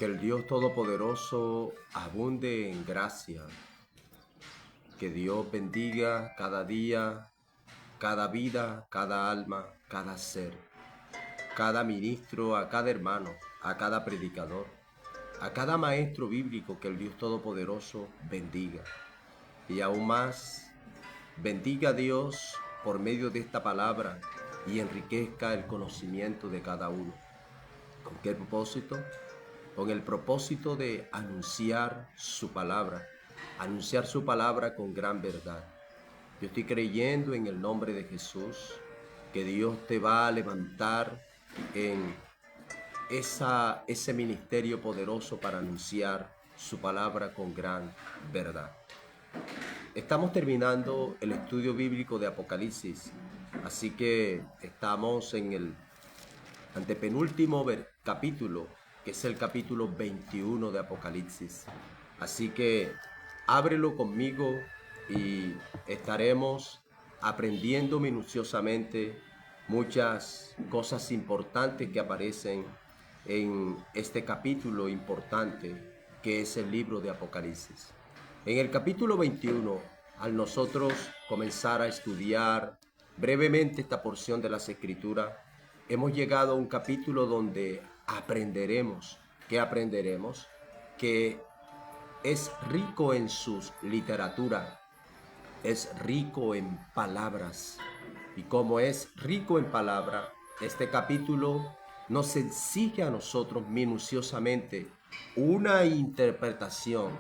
Que el Dios Todopoderoso abunde en gracia. Que Dios bendiga cada día, cada vida, cada alma, cada ser, cada ministro, a cada hermano, a cada predicador, a cada maestro bíblico. Que el Dios Todopoderoso bendiga. Y aún más, bendiga a Dios por medio de esta palabra y enriquezca el conocimiento de cada uno. ¿Con qué propósito? Con el propósito de anunciar su palabra con gran verdad. Yo estoy creyendo en el nombre de Jesús que Dios te va a levantar en ese ministerio poderoso para anunciar su palabra con gran verdad. Estamos terminando el estudio bíblico de Apocalipsis, así que estamos en el antepenúltimo capítulo, que es el capítulo 21 de Apocalipsis. Así que ábrelo conmigo y estaremos aprendiendo minuciosamente muchas cosas importantes que aparecen en este capítulo importante que es el libro de Apocalipsis. En el capítulo 21, al nosotros comenzar a estudiar brevemente esta porción de las Escrituras, hemos llegado a un capítulo donde aprenderemos. ¿Qué aprenderemos? Que es rico en sus literatura, es rico en palabras. Y como es rico en palabras, este capítulo nos exige a nosotros minuciosamente una interpretación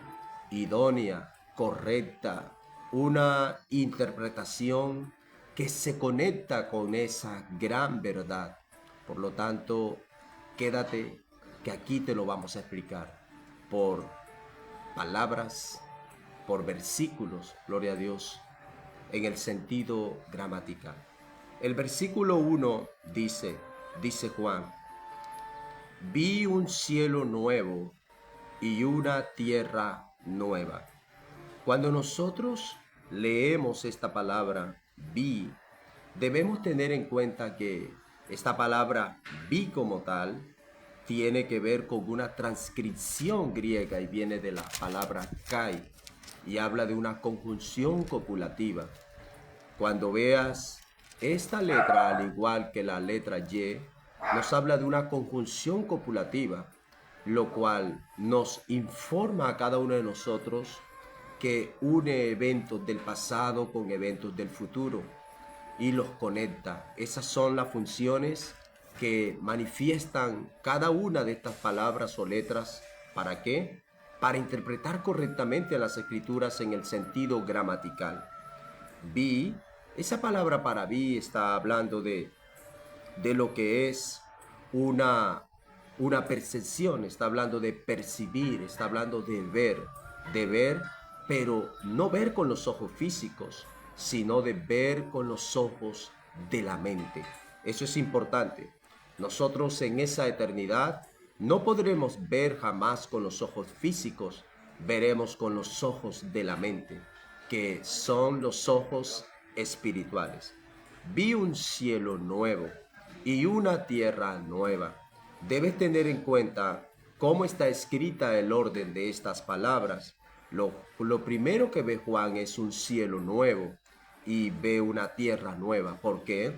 idónea, correcta, una interpretación que se conecta con esa gran verdad. Por lo tanto, quédate que aquí te lo vamos a explicar por palabras, por versículos, gloria a Dios, en el sentido gramatical. El versículo 1 dice Juan: vi un cielo nuevo y una tierra nueva. Cuando nosotros leemos esta palabra vi, debemos tener en cuenta que esta palabra vi como tal tiene que ver con una transcripción griega y viene de la palabra kai y habla de una conjunción copulativa. Cuando veas esta letra, al igual que la letra Y, nos habla de una conjunción copulativa, lo cual nos informa a cada uno de nosotros que une eventos del pasado con eventos del futuro y los conecta. Esas son las funciones que manifiestan cada una de estas palabras o letras. ¿Para qué? Para interpretar correctamente las escrituras en el sentido gramatical. Vi, esa palabra para vi está hablando de lo que es una percepción, está hablando de percibir, está hablando de ver, pero no ver con los ojos físicos, sino de ver con los ojos de la mente. Eso es importante. Nosotros en esa eternidad no podremos ver jamás con los ojos físicos, veremos con los ojos de la mente, que son los ojos espirituales. Vi un cielo nuevo y una tierra nueva. Debes tener en cuenta cómo está escrita el orden de estas palabras. Lo primero que ve Juan es un cielo nuevo y ve una tierra nueva. ¿Por qué?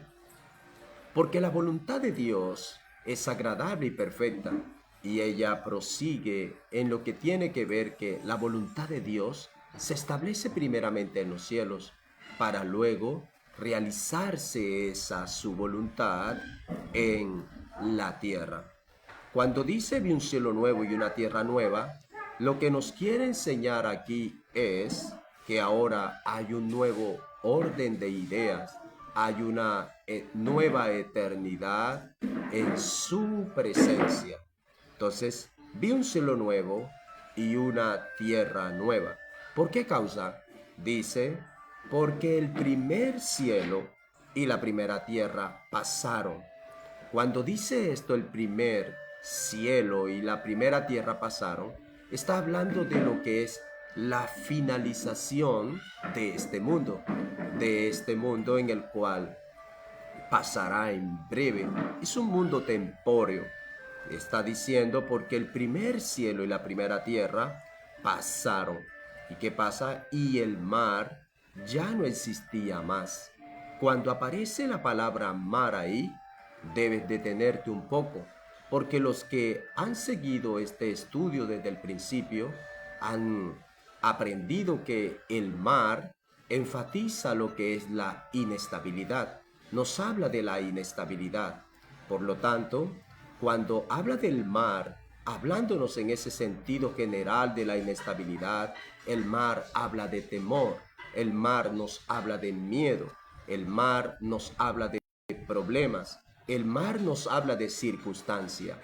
Porque la voluntad de Dios es agradable y perfecta, y ella prosigue en lo que tiene que ver que la voluntad de Dios se establece primeramente en los cielos, para luego realizarse esa su voluntad en la tierra. Cuando dice vi un cielo nuevo y una tierra nueva, lo que nos quiere enseñar aquí es que ahora hay un nuevo orden de ideas, hay una nueva eternidad en su presencia. Entonces, vi un cielo nuevo y una tierra nueva. ¿Por qué causa? Dice, porque el primer cielo y la primera tierra pasaron. Cuando dice esto, el primer cielo y la primera tierra pasaron, está hablando de lo que es la finalización de este mundo en el cual pasará en breve. Es un mundo tempóreo, Está diciendo porque el primer cielo y la primera tierra pasaron. ¿Y qué pasa? Y el mar ya no existía más. Cuando aparece la palabra mar ahí, debes detenerte un poco, porque los que han seguido este estudio desde el principio han aprendido que el mar enfatiza lo que es la inestabilidad. Nos habla de la inestabilidad. Por lo tanto, cuando habla del mar, hablándonos en ese sentido general de la inestabilidad, el mar habla de temor, el mar nos habla de miedo, el mar nos habla de problemas, el mar nos habla de circunstancia.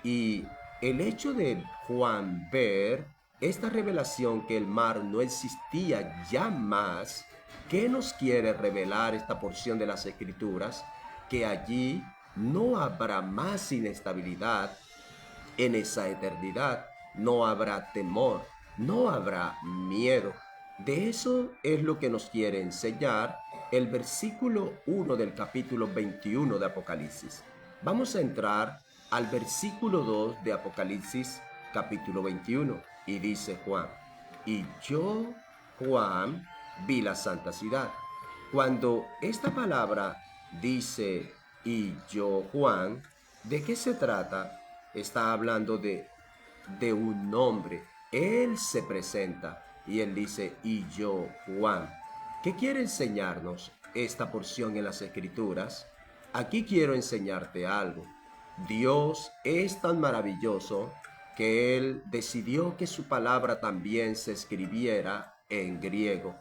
Y el hecho de Juan ver esta revelación que el mar no existía ya más, ¿qué nos quiere revelar esta porción de las Escrituras? Que allí no habrá más inestabilidad en esa eternidad, no habrá temor, no habrá miedo. De eso es lo que nos quiere enseñar el versículo 1 del capítulo 21 de Apocalipsis. Vamos a entrar al versículo 2 de Apocalipsis capítulo 21 y dice Juan: y yo, Juan, vi la santa ciudad. Cuando esta palabra dice y yo, Juan, ¿de qué se trata? Está hablando de un nombre. Él se presenta y él dice, y yo, Juan. ¿Qué quiere enseñarnos esta porción en las Escrituras? Aquí quiero enseñarte algo. Dios es tan maravilloso que Él decidió que su palabra también se escribiera en griego.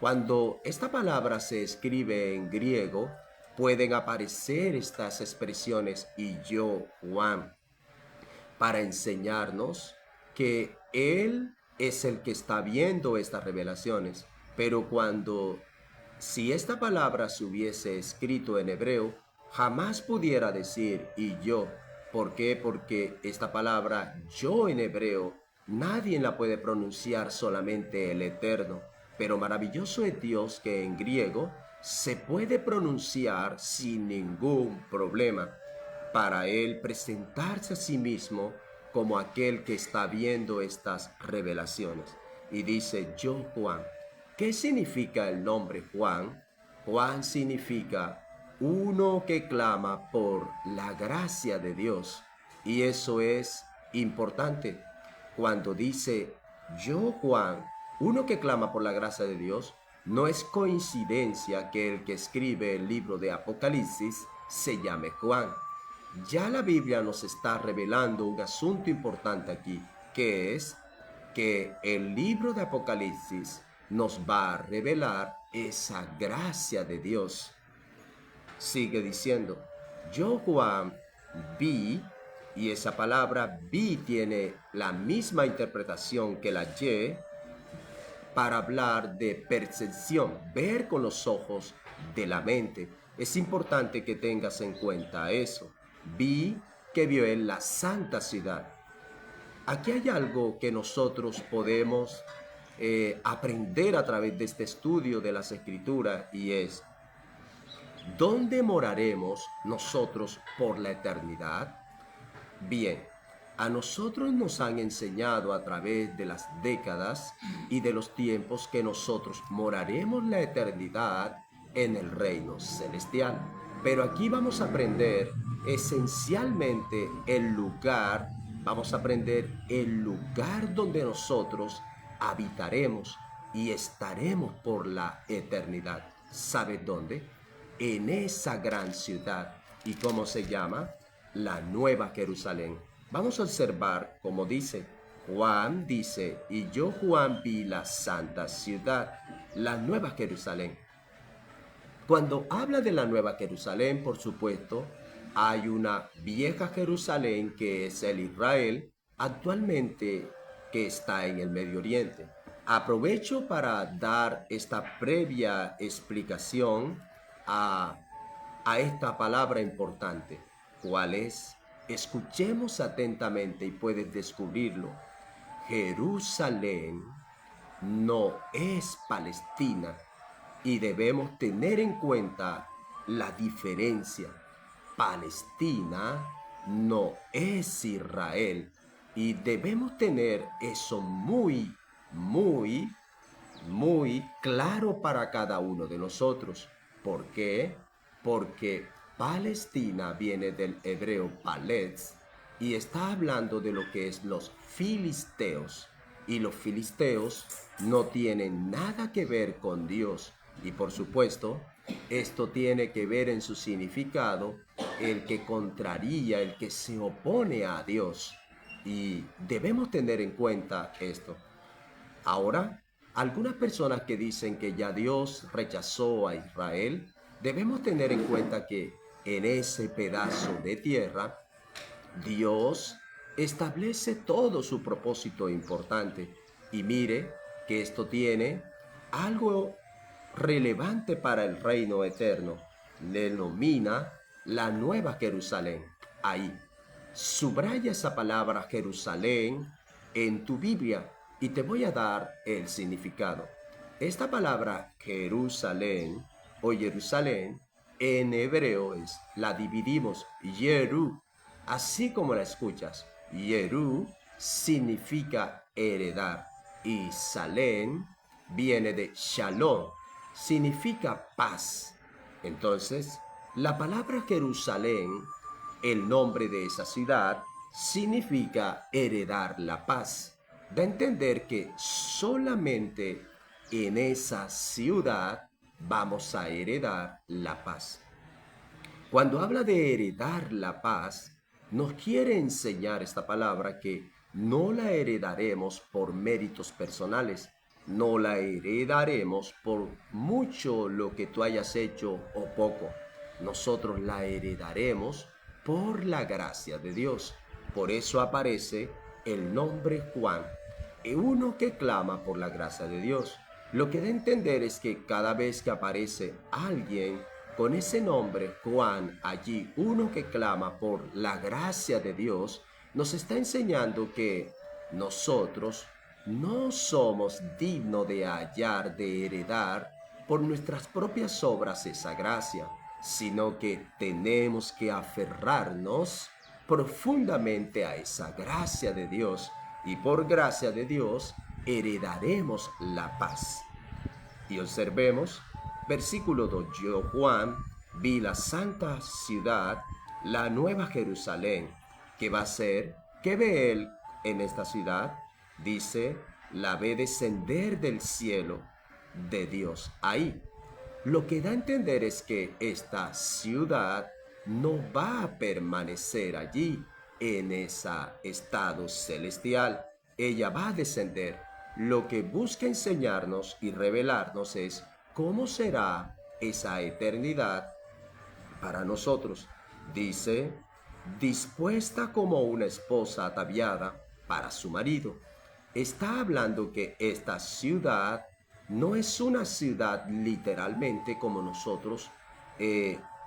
Cuando esta palabra se escribe en griego, pueden aparecer estas expresiones y yo, Juan, para enseñarnos que Él es el que está viendo estas revelaciones. Pero si esta palabra se hubiese escrito en hebreo, jamás pudiera decir y yo. ¿Por qué? Porque esta palabra yo en hebreo, nadie la puede pronunciar, solamente el Eterno. Pero maravilloso es Dios que en griego se puede pronunciar sin ningún problema, para él presentarse a sí mismo como aquel que está viendo estas revelaciones. Y dice, yo Juan. ¿Qué significa el nombre Juan? Juan significa uno que clama por la gracia de Dios. Y eso es importante. Cuando dice yo Juan, uno que clama por la gracia de Dios, no es coincidencia que el que escribe el libro de Apocalipsis se llame Juan. Ya la Biblia nos está revelando un asunto importante aquí, que es que el libro de Apocalipsis nos va a revelar esa gracia de Dios. Sigue diciendo, yo Juan vi, y esa palabra vi tiene la misma interpretación que la Y, para hablar de percepción, ver con los ojos de la mente. Es importante que tengas en cuenta eso. Vi que vio en la santa ciudad. Aquí hay algo que nosotros podemos aprender a través de este estudio de las Escrituras, y es, ¿dónde moraremos nosotros por la eternidad? Bien, a nosotros nos han enseñado a través de las décadas y de los tiempos que nosotros moraremos la eternidad en el reino celestial. Pero aquí vamos a aprender esencialmente el lugar, vamos a aprender el lugar donde nosotros habitaremos y estaremos por la eternidad. ¿Sabes dónde? En esa gran ciudad. ¿Y cómo se llama? La Nueva Jerusalén. Vamos a observar cómo dice. Juan dice, y yo Juan vi la santa ciudad, la Nueva Jerusalén. Cuando habla de la Nueva Jerusalén, por supuesto, hay una vieja Jerusalén que es el Israel actualmente, que está en el Medio Oriente. Aprovecho para dar esta previa explicación a esta palabra importante. ¿Cuál es? Escuchemos atentamente y puedes descubrirlo. Jerusalén no es Palestina, y debemos tener en cuenta la diferencia. Palestina no es Israel. Y debemos tener eso muy, muy, muy claro para cada uno de nosotros. ¿Por qué? Porque Palestina viene del hebreo palets y está hablando de lo que es los filisteos. Y los filisteos no tienen nada que ver con Dios. Y por supuesto, esto tiene que ver en su significado el que contraría, el que se opone a Dios. Y debemos tener en cuenta esto. Ahora, algunas personas que dicen que ya Dios rechazó a Israel, debemos tener en cuenta que en ese pedazo de tierra, Dios establece todo su propósito importante. Y mire que esto tiene algo relevante para el reino eterno. Denomina la Nueva Jerusalén. Ahí. Subraya esa palabra Jerusalén en tu Biblia y te voy a dar el significado. Esta palabra Jerusalén o Jerusalén en hebreo la dividimos Yeru, así como la escuchas. Yeru significa heredar y Salén viene de Shalom, significa paz. Entonces, la palabra Jerusalén, el nombre de esa ciudad, significa heredar la paz. Da a entender que solamente en esa ciudad vamos a heredar la paz. Cuando habla de heredar la paz, nos quiere enseñar esta palabra que no la heredaremos por méritos personales, no la heredaremos por mucho lo que tú hayas hecho o poco. Nosotros la heredaremos por la gracia de Dios. Por eso aparece el nombre Juan, uno que clama por la gracia de Dios. Lo que da a entender es que cada vez que aparece alguien con ese nombre, Juan, allí, uno que clama por la gracia de Dios, nos está enseñando que nosotros no somos dignos de hallar, de heredar por nuestras propias obras esa gracia, sino que tenemos que aferrarnos profundamente a esa gracia de Dios y por gracia de Dios heredaremos la paz. Y observemos, versículo 2, yo Juan vi la santa ciudad, la nueva Jerusalén, que va a ser, ¿qué ve él en esta ciudad? Dice, la ve descender del cielo de Dios. Ahí, lo que da a entender es que esta ciudad no va a permanecer allí en ese estado celestial. Ella va a descender. Lo que busca enseñarnos y revelarnos es cómo será esa eternidad para nosotros. Dice, dispuesta como una esposa ataviada para su marido. Está hablando que esta ciudad no es una ciudad literalmente como nosotros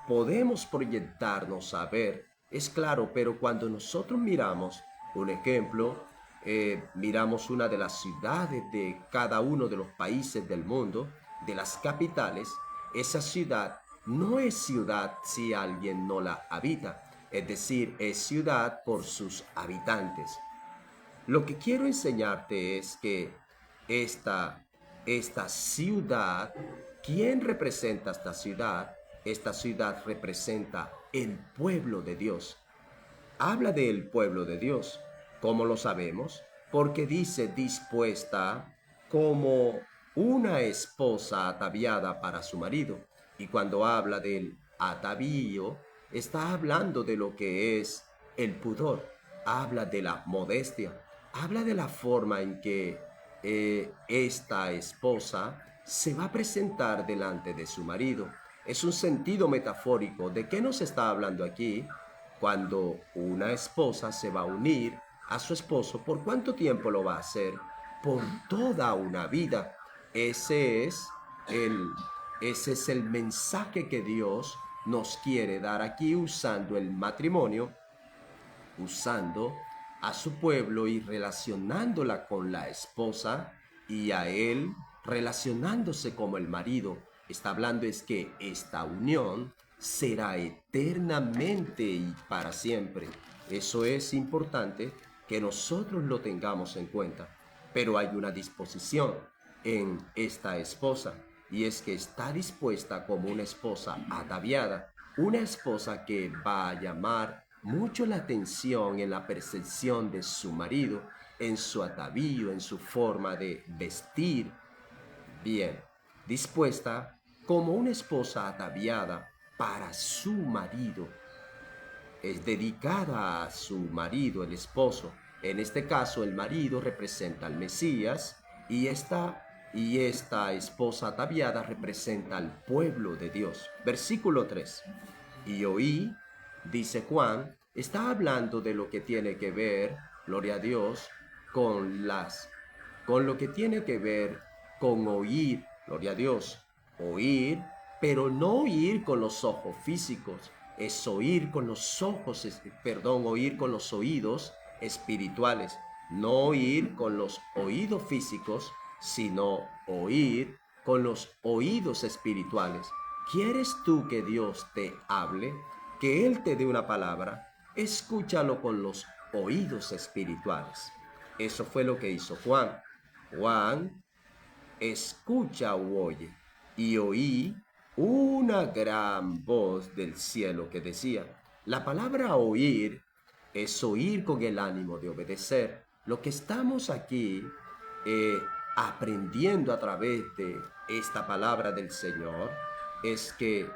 podemos proyectarnos a ver. Es claro, pero cuando nosotros miramos un ejemplo, miramos una de las ciudades de cada uno de los países del mundo, de las capitales, esa ciudad no es ciudad si alguien no la habita, es decir, es ciudad por sus habitantes. Lo que quiero enseñarte es que esta, esta ciudad, ¿quién representa esta ciudad? Esta ciudad representa el pueblo de Dios. Habla del pueblo de Dios. ¿Cómo lo sabemos? Porque dice dispuesta como una esposa ataviada para su marido. Y cuando habla del atavío, está hablando de lo que es el pudor. Habla de la modestia. Habla de la forma en que esta esposa se va a presentar delante de su marido. Es un sentido metafórico. ¿De qué nos está hablando aquí? Cuando una esposa se va a unir a su esposo, ¿por cuánto tiempo lo va a hacer? Por toda una vida. Ese es el, ese es el mensaje que Dios nos quiere dar aquí usando el matrimonio, usando a su pueblo y relacionándola con la esposa y a él relacionándose como el marido. Está hablando es que esta unión será eternamente y para siempre. Eso es importante que nosotros lo tengamos en cuenta. Pero hay una disposición en esta esposa, y es que está dispuesta como una esposa ataviada, una esposa que va a llamar mucho la atención en la percepción de su marido, en su atavío, en su forma de vestir. Bien, dispuesta como una esposa ataviada para su marido. Es dedicada a su marido, el esposo. En este caso, el marido representa al Mesías y esta esposa ataviada representa al pueblo de Dios. Versículo 3. Y oí, dice Juan, está hablando de lo que tiene que ver, gloria a Dios, con lo que tiene que ver con oír, gloria a Dios, oír, pero no oír con los ojos físicos, es oír con los ojos, oír con los oídos espirituales, no oír con los oídos físicos, sino oír con los oídos espirituales. ¿Quieres tú que Dios te hable? Que Él te dé una palabra. Escúchalo con los oídos espirituales. Eso fue lo que hizo Juan. Juan escucha o oye, y oí una gran voz del cielo que decía, la palabra oír es oír con el ánimo de obedecer. Lo que estamos aquí aprendiendo a través de esta palabra del Señor es que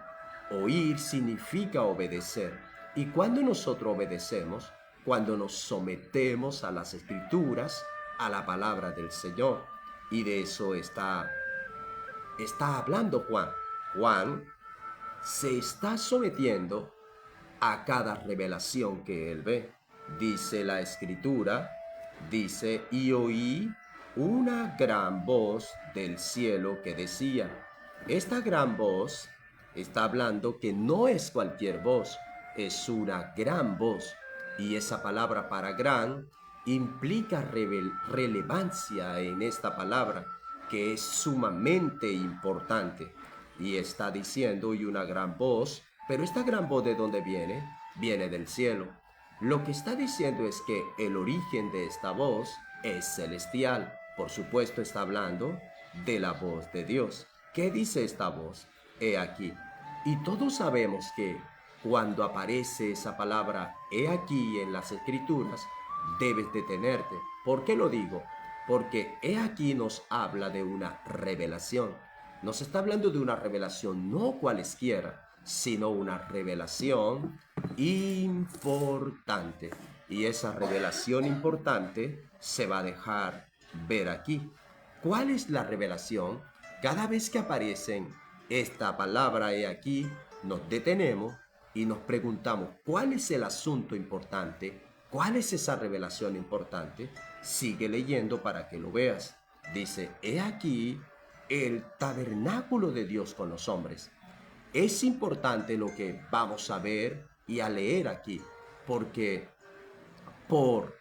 oír significa obedecer. Y cuando nosotros obedecemos, cuando nos sometemos a las escrituras, a la palabra del Señor. Y de eso está hablando Juan. Juan se está sometiendo a cada revelación que él ve. Dice la escritura, dice, y oí una gran voz del cielo que decía, esta gran voz está hablando que no es cualquier voz, es una gran voz. Y esa palabra para gran implica relevancia en esta palabra, que es sumamente importante. Y está diciendo, y una gran voz, pero esta gran voz ¿de dónde viene? Viene del cielo. Lo que está diciendo es que el origen de esta voz es celestial. Por supuesto está hablando de la voz de Dios. ¿Qué dice esta voz? He aquí. Y todos sabemos que cuando aparece esa palabra he aquí en las escrituras, debes detenerte. ¿Por qué lo digo? Porque he aquí nos habla de una revelación. Nos está hablando de una revelación no cualesquiera, sino una revelación importante. Y esa revelación importante se va a dejar ver aquí. ¿Cuál es la revelación? Cada vez que aparecen esta palabra he aquí, nos detenemos y nos preguntamos, ¿cuál es el asunto importante? ¿Cuál es esa revelación importante? Sigue leyendo para que lo veas. Dice, he aquí el tabernáculo de Dios con los hombres. Es importante lo que vamos a ver y a leer aquí, porque por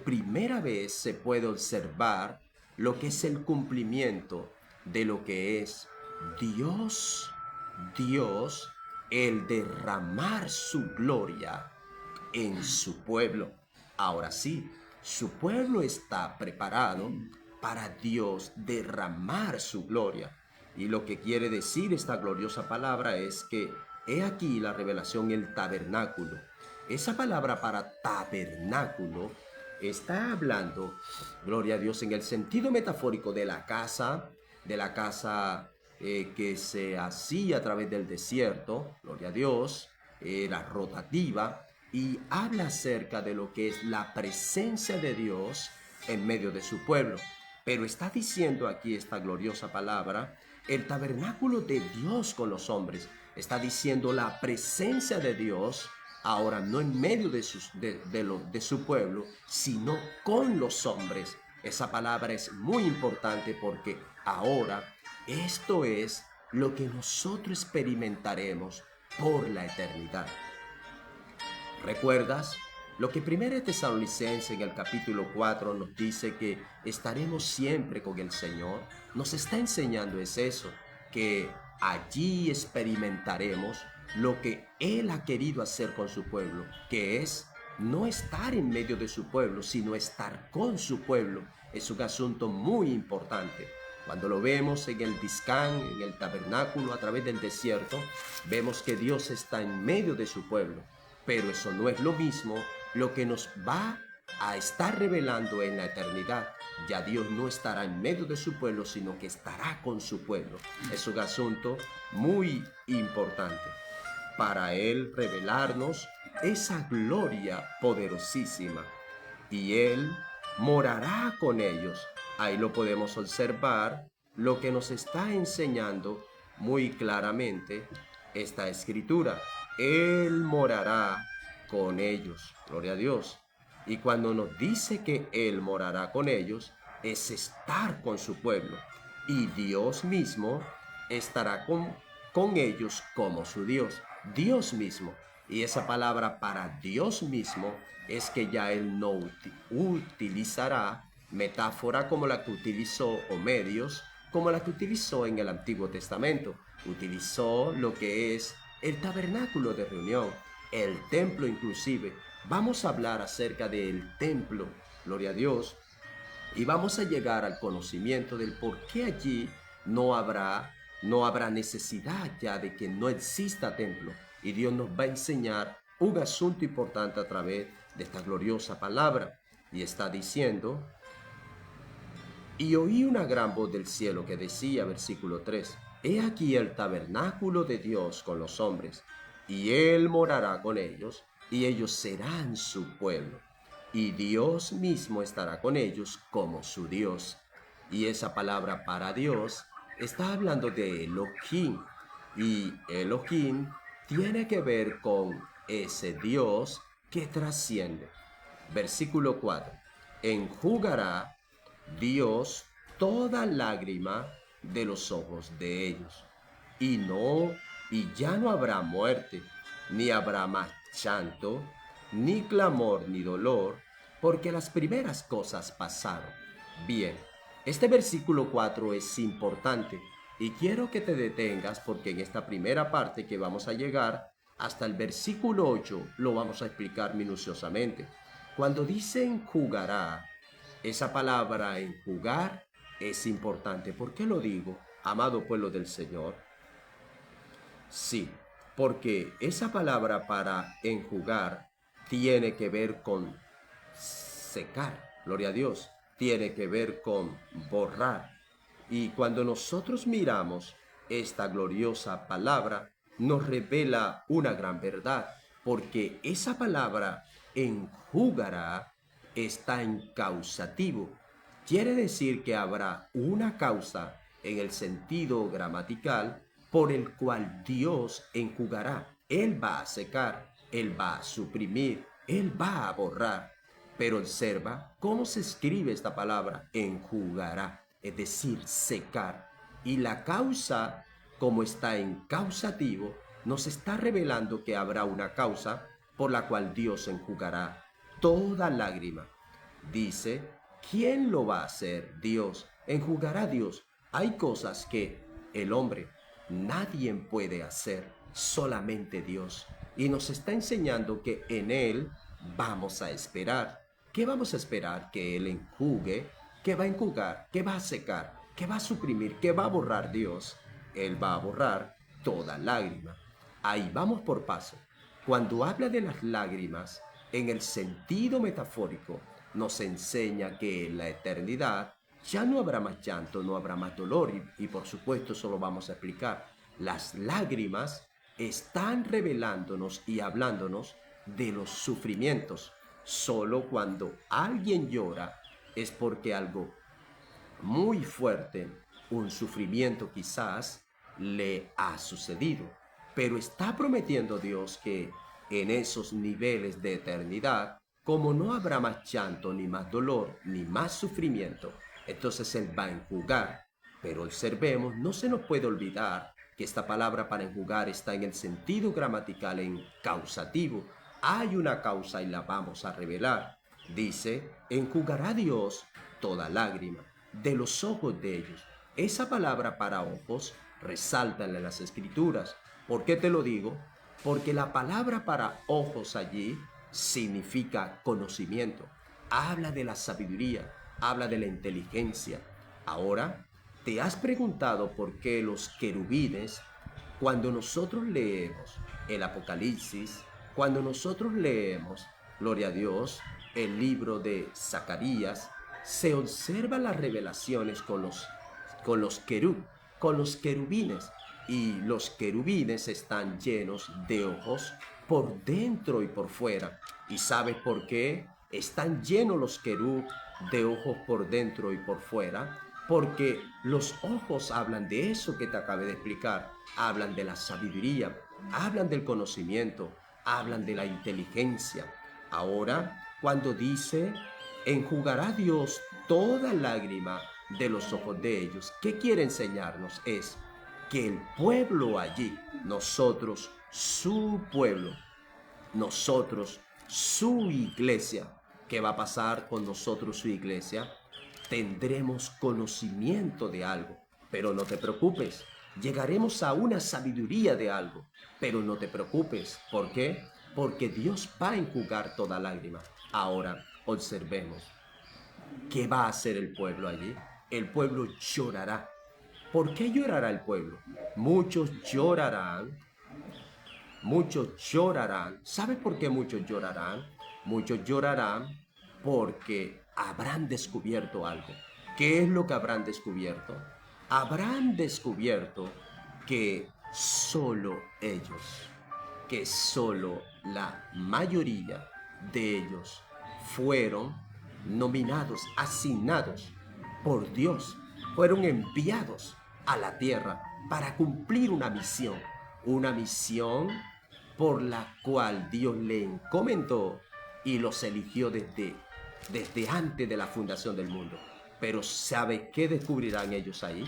primera vez se puede observar lo que es el cumplimiento de lo que es Dios, el derramar su gloria en su pueblo. Ahora sí, su pueblo está preparado para Dios derramar su gloria. Y lo que quiere decir esta gloriosa palabra es que he aquí la revelación, el tabernáculo. Esa palabra para tabernáculo está hablando, gloria a Dios, en el sentido metafórico de la casa, que se hacía a través del desierto, gloria a Dios, la rotativa, y habla acerca de lo que es la presencia de Dios en medio de su pueblo. Pero está diciendo aquí esta gloriosa palabra, el tabernáculo de Dios con los hombres. Está diciendo la presencia de Dios, ahora no en medio de su pueblo, sino con los hombres. Esa palabra es muy importante porque ahora esto es lo que nosotros experimentaremos por la eternidad. ¿Recuerdas? Lo que 1 Tesalonicenses en el capítulo 4 nos dice que estaremos siempre con el Señor, nos está enseñando es eso, que allí experimentaremos lo que Él ha querido hacer con su pueblo, que es no estar en medio de su pueblo, sino estar con su pueblo. Es un asunto muy importante. Cuando lo vemos en el Discán, en el tabernáculo, a través del desierto, vemos que Dios está en medio de su pueblo. Pero eso no es lo mismo lo que nos va a estar revelando en la eternidad. Ya Dios no estará en medio de su pueblo, sino que estará con su pueblo. Es un asunto muy importante para Él revelarnos esa gloria poderosísima. Y Él morará con ellos. Ahí lo podemos observar, lo que nos está enseñando muy claramente esta escritura. Él morará con ellos. Gloria a Dios. Y cuando nos dice que Él morará con ellos, es estar con su pueblo. Y Dios mismo estará con ellos como su Dios. Dios mismo. Y esa palabra para Dios mismo es que ya Él no utilizará metáfora como la que utilizó, o medios como la que utilizó en el Antiguo Testamento. Utilizó lo que es el tabernáculo de reunión, el templo inclusive. Vamos a hablar acerca del templo, gloria a Dios, y vamos a llegar al conocimiento del por qué allí no habrá necesidad ya de que no exista templo. Y Dios nos va a enseñar un asunto importante a través de esta gloriosa palabra. Y está diciendo: y oí una gran voz del cielo que decía, versículo 3, he aquí el tabernáculo de Dios con los hombres, y Él morará con ellos, y ellos serán su pueblo, y Dios mismo estará con ellos como su Dios. Y esa palabra para Dios está hablando de Elohim, y Elohim tiene que ver con ese Dios que trasciende. Versículo 4, enjugará Dios toda lágrima de los ojos de ellos, y ya no habrá muerte, ni habrá más llanto, ni clamor, ni dolor, porque las primeras cosas pasaron. Bien, este versículo 4 es importante, y quiero que te detengas porque en esta primera parte que vamos a llegar hasta el versículo 8 lo vamos a explicar minuciosamente. Cuando dice enjugará, esa palabra enjugar es importante. ¿Por qué lo digo, amado pueblo del Señor? Sí, porque esa palabra para enjugar tiene que ver con secar, gloria a Dios, tiene que ver con borrar. Y cuando nosotros miramos esta gloriosa palabra, nos revela una gran verdad, porque esa palabra enjugará está en causativo. Quiere decir que habrá una causa en el sentido gramatical por el cual Dios enjugará. Él va a secar, Él va a suprimir, Él va a borrar. Pero observa cómo se escribe esta palabra, enjugará, es decir, secar. Y la causa, como está en causativo, nos está revelando que habrá una causa por la cual Dios enjugará toda lágrima. Dice, ¿quién lo va a hacer? Dios. Enjugará Dios. Hay cosas que el hombre, nadie puede hacer, solamente Dios. Y nos está enseñando que en Él vamos a esperar. ¿Qué vamos a esperar? Que Él enjugue, que va a enjugar, que va a secar, que va a suprimir, que va a borrar Dios. Él va a borrar toda lágrima. Ahí vamos por paso. Cuando habla de las lágrimas, en el sentido metafórico, nos enseña que en la eternidad ya no habrá más llanto, no habrá más dolor y por supuesto eso lo vamos a explicar. Las lágrimas están revelándonos y hablándonos de los sufrimientos. Solo cuando alguien llora es porque algo muy fuerte, un sufrimiento quizás, le ha sucedido. Pero está prometiendo Dios que en esos niveles de eternidad, como no habrá más llanto, ni más dolor, ni más sufrimiento, entonces Él va a enjugar. Pero observemos, no se nos puede olvidar que esta palabra para enjugar está en el sentido gramatical en causativo. Hay una causa y la vamos a revelar. Dice, enjugará Dios toda lágrima de los ojos de ellos. Esa palabra para ojos resaltan en las Escrituras. ¿Por qué te lo digo? Porque la palabra para ojos allí significa conocimiento. Habla de la sabiduría, habla de la inteligencia. Ahora, ¿te has preguntado por qué los querubines, cuando nosotros leemos el Apocalipsis, cuando nosotros leemos, gloria a Dios, el libro de Zacarías, se observan las revelaciones con los querubines? Y los querubines están llenos de ojos por dentro y por fuera. ¿Y sabes por qué están llenos los de ojos por dentro y por fuera? Porque los ojos hablan de eso que te acabé de explicar. Hablan de la sabiduría, hablan del conocimiento, hablan de la inteligencia. Ahora, cuando dice, enjugará Dios toda lágrima de los ojos de ellos, ¿qué quiere enseñarnos? Es que el pueblo allí, nosotros, su pueblo, nosotros, su iglesia, ¿qué va a pasar con nosotros, su iglesia? Tendremos conocimiento de algo, pero no te preocupes, llegaremos a una sabiduría de algo, pero no te preocupes. ¿Por qué? Porque Dios va a enjugar toda lágrima. Ahora, observemos. ¿Qué va a hacer el pueblo allí? El pueblo llorará. ¿Por qué llorará el pueblo? Muchos llorarán. Muchos llorarán. ¿Sabe por qué muchos llorarán? Muchos llorarán porque habrán descubierto algo. ¿Qué es lo que habrán descubierto? Habrán descubierto que solo ellos, que solo la mayoría de ellos fueron nominados, asignados por Dios, fueron enviados a la tierra para cumplir una misión por la cual Dios le encomendó y los eligió desde antes de la fundación del mundo. Pero ¿sabe qué descubrirán ellos ahí?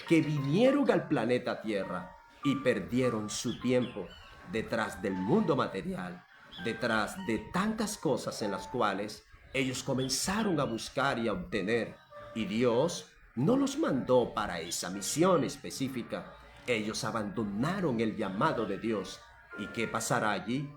Que vinieron al planeta Tierra y perdieron su tiempo detrás del mundo material, detrás de tantas cosas en las cuales ellos comenzaron a buscar y a obtener. Y Dios no los mandó para esa misión específica. Ellos abandonaron el llamado de Dios. ¿Y qué pasará allí?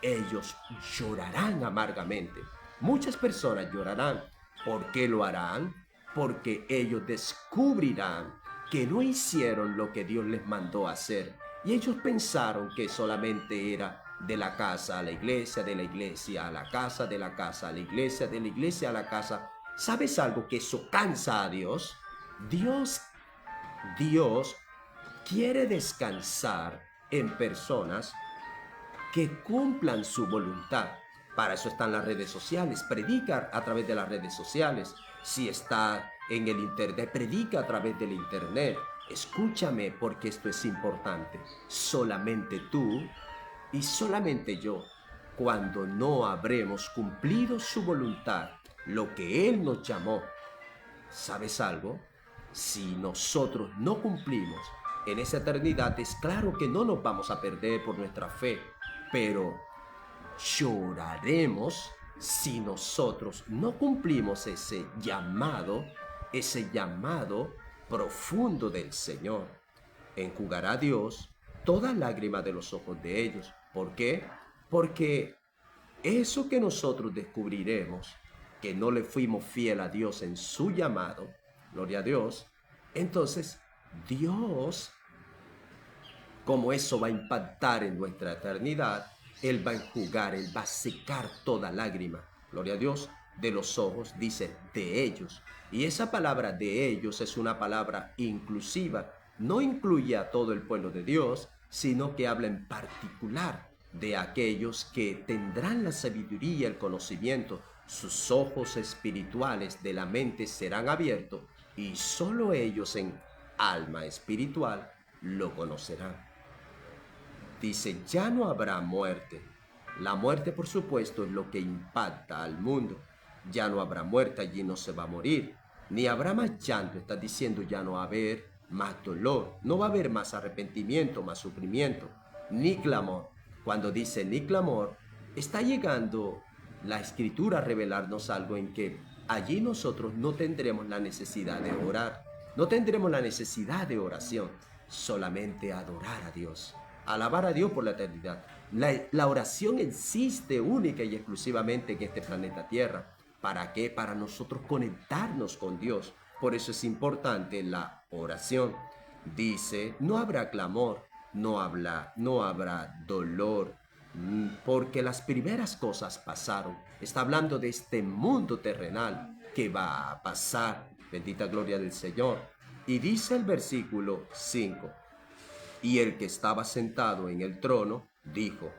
Ellos llorarán amargamente. Muchas personas llorarán. ¿Por qué lo harán? Porque ellos descubrirán que no hicieron lo que Dios les mandó hacer. Y ellos pensaron que solamente era de la casa a la iglesia, de la iglesia a la casa, de la casa a la iglesia, de la iglesia a la casa. ¿Sabes algo? Que eso cansa a Dios. Dios quiere descansar en personas que cumplan su voluntad. Para eso están las redes sociales. Predica a través de las redes sociales. Si está en el internet, predica a través del internet. Escúchame, porque esto es importante. Solamente tú y solamente yo, cuando no habremos cumplido su voluntad, lo que Él nos llamó. ¿Sabes algo? Si nosotros no cumplimos en esa eternidad, es claro que no nos vamos a perder por nuestra fe, pero lloraremos si nosotros no cumplimos ese llamado profundo del Señor. Enjugará Dios toda lágrima de los ojos de ellos. ¿Por qué? Porque eso que nosotros descubriremos, que no le fuimos fiel a Dios en su llamado, gloria a Dios, entonces Dios, como eso va a impactar en nuestra eternidad, Él va a enjugar, Él va a secar toda lágrima, gloria a Dios, de los ojos, dice, de ellos. Y esa palabra de ellos es una palabra inclusiva, no incluye a todo el pueblo de Dios, sino que habla en particular de aquellos que tendrán la sabiduría, el conocimiento, sus ojos espirituales de la mente serán abiertos y solo ellos en alma espiritual lo conocerán. Dice, ya no habrá muerte. La muerte, por supuesto, es lo que impacta al mundo. Ya no habrá muerte, allí no se va a morir. Ni habrá más llanto, está diciendo, ya no va a haber más dolor. No va a haber más arrepentimiento, más sufrimiento, ni clamor. Cuando dice ni clamor, está llegando la Escritura a revelarnos algo en que allí nosotros no tendremos la necesidad de orar. No tendremos la necesidad de oración. solamente adorar a Dios, alabar a Dios por la eternidad. La oración existe única y exclusivamente en este planeta Tierra. ¿Para qué? Para nosotros conectarnos con Dios. Por eso es importante la oración. Dice, no habrá clamor, no habrá dolor, porque las primeras cosas pasaron. Está hablando de este mundo terrenal que va a pasar. Bendita gloria del Señor. Y dice el versículo 5, y el que estaba sentado en el trono dijo,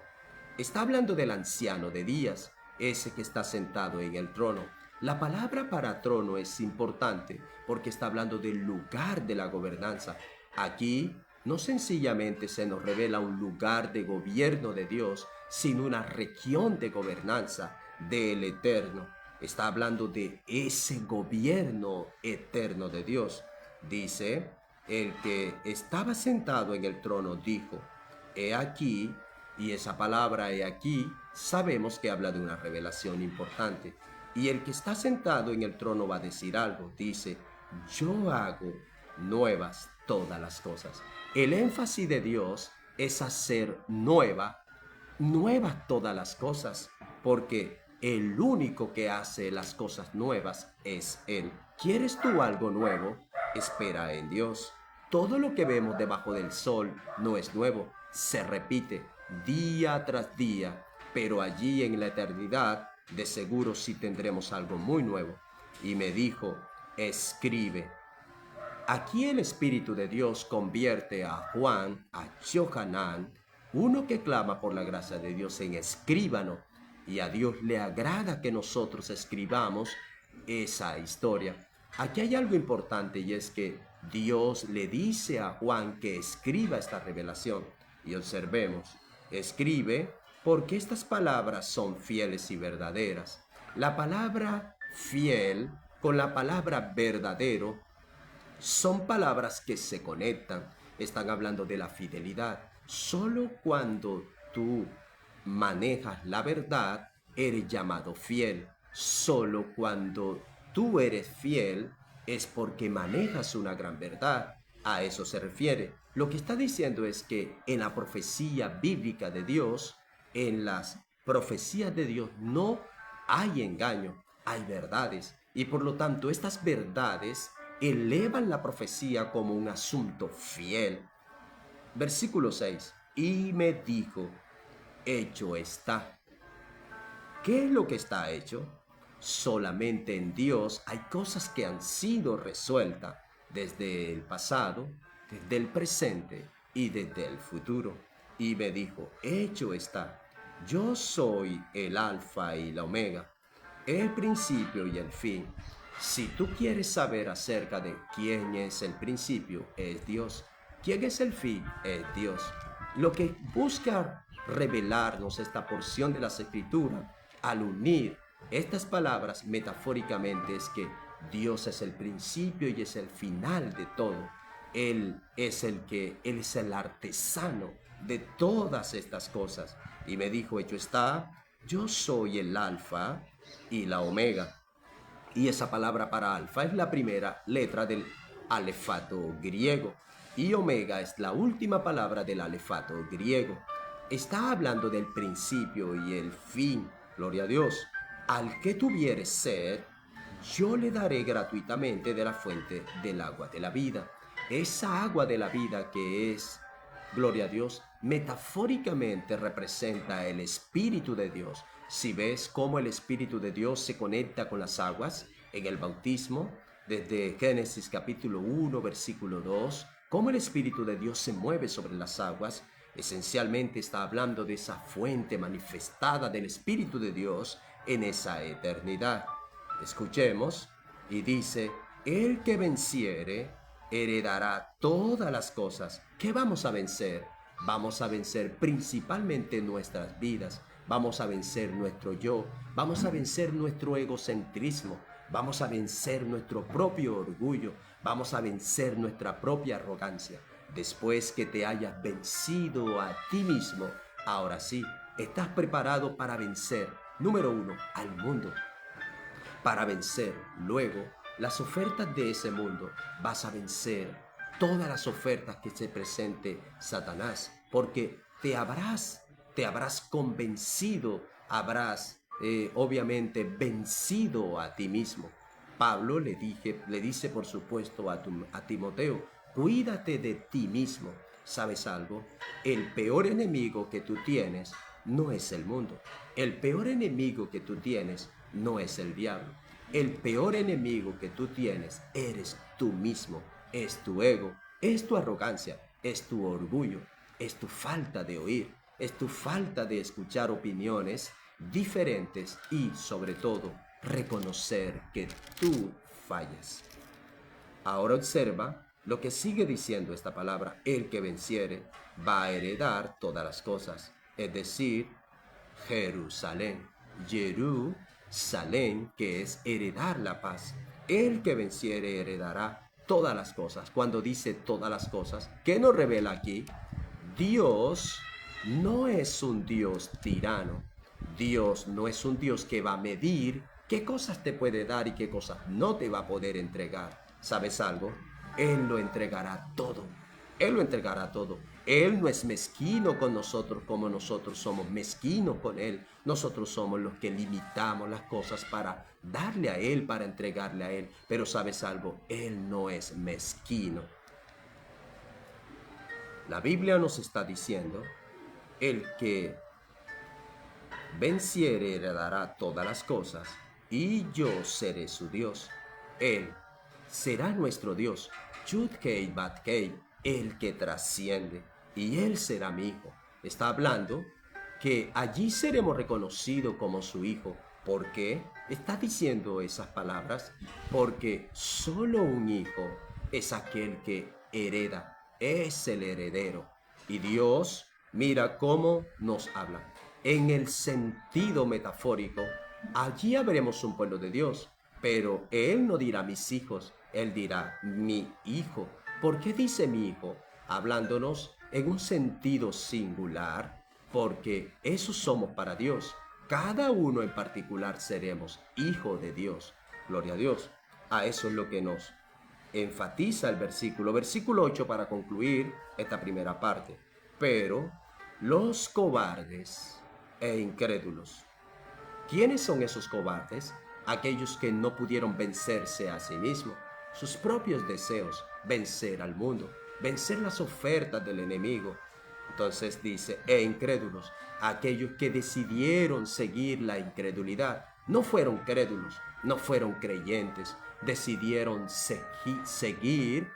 está hablando del anciano de días, ese que está sentado en el trono. La palabra para trono es importante porque está hablando del lugar de la gobernanza. Aquí no sencillamente se nos revela un lugar de gobierno de Dios, sino una región de gobernanza del Eterno. Está hablando de ese gobierno eterno de Dios. Dice, el que estaba sentado en el trono dijo, he aquí, y esa palabra he aquí, sabemos que habla de una revelación importante. Y el que está sentado en el trono va a decir algo. Dice, yo hago nuevas todas las cosas. El énfasis de Dios es hacer nuevas todas las cosas, porque el único que hace las cosas nuevas es Él. ¿Quieres tú algo nuevo? Espera en Dios. Todo lo que vemos debajo del sol no es nuevo, se repite día tras día, pero allí en la eternidad de seguro sí tendremos algo muy nuevo. Y me dijo, escribe. Aquí el Espíritu de Dios convierte a Juan, a Johanán, uno que clama por la gracia de Dios, en escribano, y a Dios le agrada que nosotros escribamos esa historia. Aquí hay algo importante y es que Dios le dice a Juan que escriba esta revelación. Y observemos, escribe porque estas palabras son fieles y verdaderas. La palabra fiel con la palabra verdadero son palabras que se conectan. Están hablando de la fidelidad. Solo cuando tú manejas la verdad, eres llamado fiel. Solo cuando tú eres fiel es porque manejas una gran verdad. A eso se refiere. Lo que está diciendo es que en la profecía bíblica de Dios, en las profecías de Dios no hay engaño, hay verdades. Y por lo tanto, estas verdades elevan la profecía como un asunto fiel. Versículo 6. Y me dijo, hecho está. ¿Qué es lo que está hecho? Solamente en Dios hay cosas que han sido resueltas desde el pasado, desde el presente y desde el futuro. Y me dijo, hecho está. Yo soy el alfa y la omega, el principio y el fin. Si tú quieres saber acerca de quién es el principio, es Dios. ¿Quién es el fin? Es Dios. Lo que busca revelarnos esta porción de las Escrituras al unir estas palabras metafóricamente es que Dios es el principio y es el final de todo. Él es Él es el artesano de todas estas cosas. Y me dijo, hecho está, yo soy el alfa y la omega. Y esa palabra para alfa es la primera letra del alefato griego. Y omega es la última palabra del alefato griego. Está hablando del principio y el fin. Gloria a Dios. Al que tuviere sed, yo le daré gratuitamente de la fuente del agua de la vida. Esa agua de la vida que es, gloria a Dios, metafóricamente representa el Espíritu de Dios. Si ves cómo el Espíritu de Dios se conecta con las aguas en el bautismo, desde Génesis capítulo 1, versículo 2, cómo el Espíritu de Dios se mueve sobre las aguas, esencialmente está hablando de esa fuente manifestada del Espíritu de Dios en esa eternidad. Escuchemos, y dice, el que venciere heredará todas las cosas. ¿Qué vamos a vencer? Vamos a vencer principalmente nuestras vidas. Vamos a vencer nuestro yo. Vamos a vencer nuestro egocentrismo. Vamos a vencer nuestro propio orgullo. Vamos a vencer nuestra propia arrogancia. Después que te hayas vencido a ti mismo, ahora sí, estás preparado para vencer, número 1, al mundo. Para vencer luego las ofertas de ese mundo, vas a vencer todas las ofertas que se presente Satanás, porque te habrás convencido, habrás obviamente vencido a ti mismo. Pablo le dice por supuesto a Timoteo, cuídate de ti mismo. ¿Sabes algo? El peor enemigo que tú tienes no es el mundo. El peor enemigo que tú tienes no es el diablo. El peor enemigo que tú tienes eres tú mismo, es tu ego, es tu arrogancia, es tu orgullo, es tu falta de oír, es tu falta de escuchar opiniones diferentes y, sobre todo, reconocer que tú fallas. Ahora observa lo que sigue diciendo esta palabra: el que venciere va a heredar todas las cosas, es decir, Jerusalén. Jerusalén, que es heredar la paz. El que venciere heredará todas las cosas. Cuando dice todas las cosas, ¿qué nos revela aquí? Dios no es un Dios tirano. Dios no es un Dios que va a medir qué cosas te puede dar y qué cosas no te va a poder entregar. ¿Sabes algo? Él lo entregará todo. Él lo entregará todo. Él no es mezquino con nosotros como nosotros somos mezquinos con Él. Nosotros somos los que limitamos las cosas para darle a Él, para entregarle a Él. Pero ¿sabes algo? Él no es mezquino. La Biblia nos está diciendo, el que venciere heredará todas las cosas, y yo seré su Dios. Él será nuestro Dios, Yud-Kei Bat-Kei, el que trasciende, y Él será mi hijo. Está hablando que allí seremos reconocidos como su hijo. ¿Por qué está diciendo esas palabras? Porque solo un hijo es aquel que hereda, es el heredero. Y Dios, mira cómo nos habla. En el sentido metafórico, allí habremos un pueblo de Dios, pero Él no dirá mis hijos, Él dirá mi hijo. ¿Por qué dice mi hijo? Hablándonos en un sentido singular, porque esos somos para Dios. Cada uno en particular seremos hijo de Dios. Gloria a Dios. A eso es lo que nos enfatiza el versículo. Versículo 8 para concluir esta primera parte. Pero los cobardes e incrédulos. ¿Quiénes son esos cobardes? Aquellos que no pudieron vencerse a sí mismos, sus propios deseos, vencer al mundo, vencer las ofertas del enemigo. Entonces dice, e incrédulos, aquellos que decidieron seguir la incredulidad, no fueron crédulos, no fueron creyentes, decidieron seguir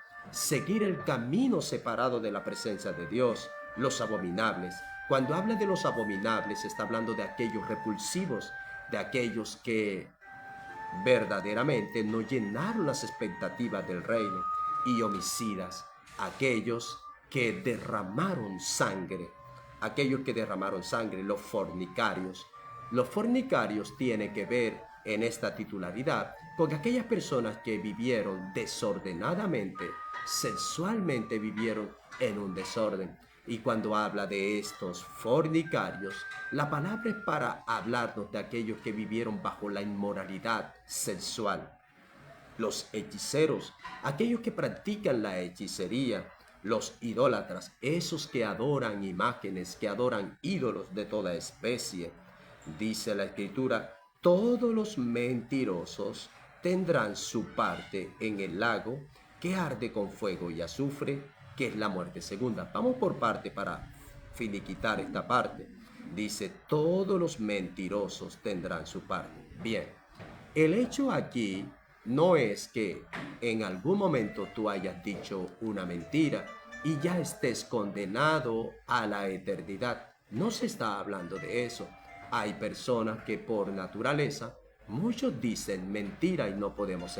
el camino separado de la presencia de Dios, los abominables. Cuando habla de los abominables, está hablando de aquellos repulsivos, de aquellos que verdaderamente no llenaron las expectativas del reino, y homicidas, aquellos que derramaron sangre, los fornicarios. Los fornicarios tienen que ver en esta titularidad con aquellas personas que vivieron desordenadamente, sexualmente vivieron en un desorden. Y cuando habla de estos fornicarios, la palabra es para hablarnos de aquellos que vivieron bajo la inmoralidad sexual. Los hechiceros, aquellos que practican la hechicería, los idólatras, esos que adoran imágenes, que adoran ídolos de toda especie. Dice la Escritura, todos los mentirosos tendrán su parte en el lago que arde con fuego y azufre, que es la muerte segunda. Vamos por parte para finiquitar esta parte. Dice, todos los mentirosos tendrán su parte. Bien, el hecho aquí no es que en algún momento tú hayas dicho una mentira y ya estés condenado a la eternidad. No se está hablando de eso. Hay personas que por naturaleza, muchos dicen mentira y no podemos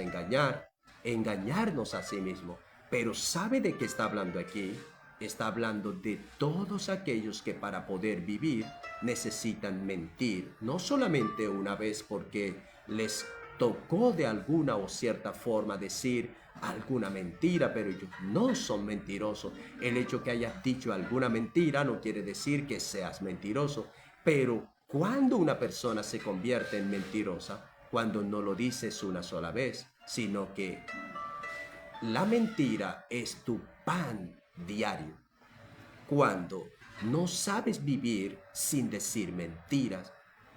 engañarnos a sí mismos. Pero ¿sabe de qué está hablando aquí? Está hablando de todos aquellos que para poder vivir necesitan mentir, no solamente una vez porque les tocó de alguna o cierta forma decir alguna mentira, pero ellos no son mentirosos. El hecho que hayas dicho alguna mentira no quiere decir que seas mentiroso, pero cuando una persona se convierte en mentirosa, cuando no lo dices una sola vez, sino que la mentira es tu pan diario. Cuando no sabes vivir sin decir mentiras,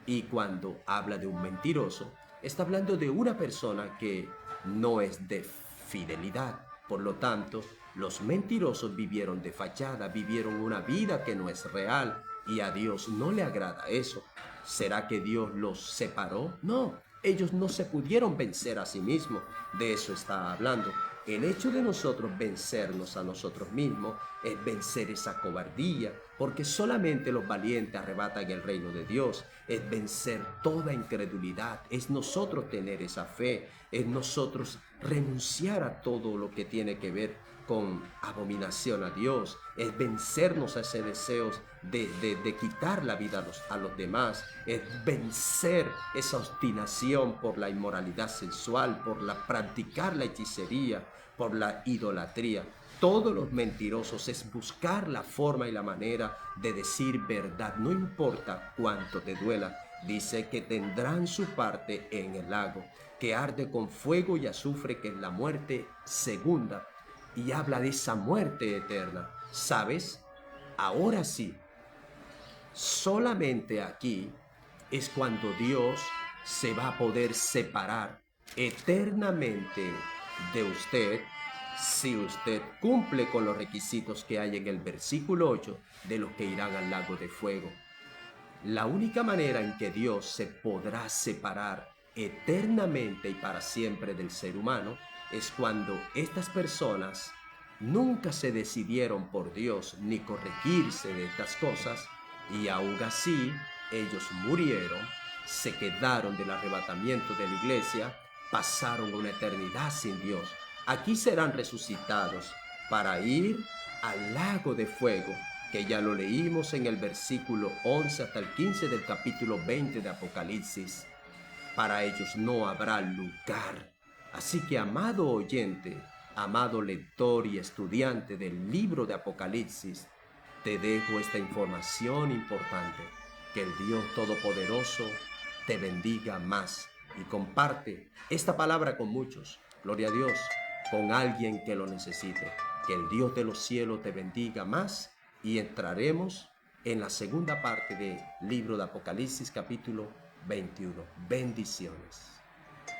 y cuando habla de un mentiroso, está hablando de una persona que no es de fidelidad. Por lo tanto, los mentirosos vivieron de fachada, vivieron una vida que no es real, y a Dios no le agrada eso. ¿Será que Dios los separó? No, ellos no se pudieron vencer a sí mismos. De eso está hablando. El hecho de nosotros vencernos a nosotros mismos es vencer esa cobardía, porque solamente los valientes arrebatan el reino de Dios. Es vencer toda incredulidad, es nosotros tener esa fe, es nosotros renunciar a todo lo que tiene que ver con abominación a Dios, es vencernos a ese deseo de quitar la vida a los demás, es vencer esa obstinación por la inmoralidad sexual, por practicar la hechicería, por la idolatría. Todos los mentirosos es buscar la forma y la manera de decir verdad, no importa cuánto te duela. Dice que tendrán su parte en el lago, que arde con fuego y azufre, que es la muerte segunda. Y habla de esa muerte eterna. ¿Sabes? Ahora sí, solamente aquí es cuando Dios se va a poder separar eternamente de usted si usted cumple con los requisitos que hay en el versículo 8 de los que irán al lago de fuego. La única manera en que Dios se podrá separar eternamente y para siempre del ser humano es cuando estas personas nunca se decidieron por Dios ni corregirse de estas cosas, y aún así ellos murieron, se quedaron del arrebatamiento de la iglesia, pasaron una eternidad sin Dios. Aquí serán resucitados para ir al lago de fuego, que ya lo leímos en el versículo 11 hasta el 15 del capítulo 20 de Apocalipsis. Para ellos no habrá lugar. Así que, amado oyente, amado lector y estudiante del libro de Apocalipsis, te dejo esta información importante. Que el Dios Todopoderoso te bendiga más y comparte esta palabra con muchos. Gloria a Dios, con alguien que lo necesite. Que el Dios de los cielos te bendiga más, y entraremos en la segunda parte del libro de Apocalipsis capítulo 21. Bendiciones.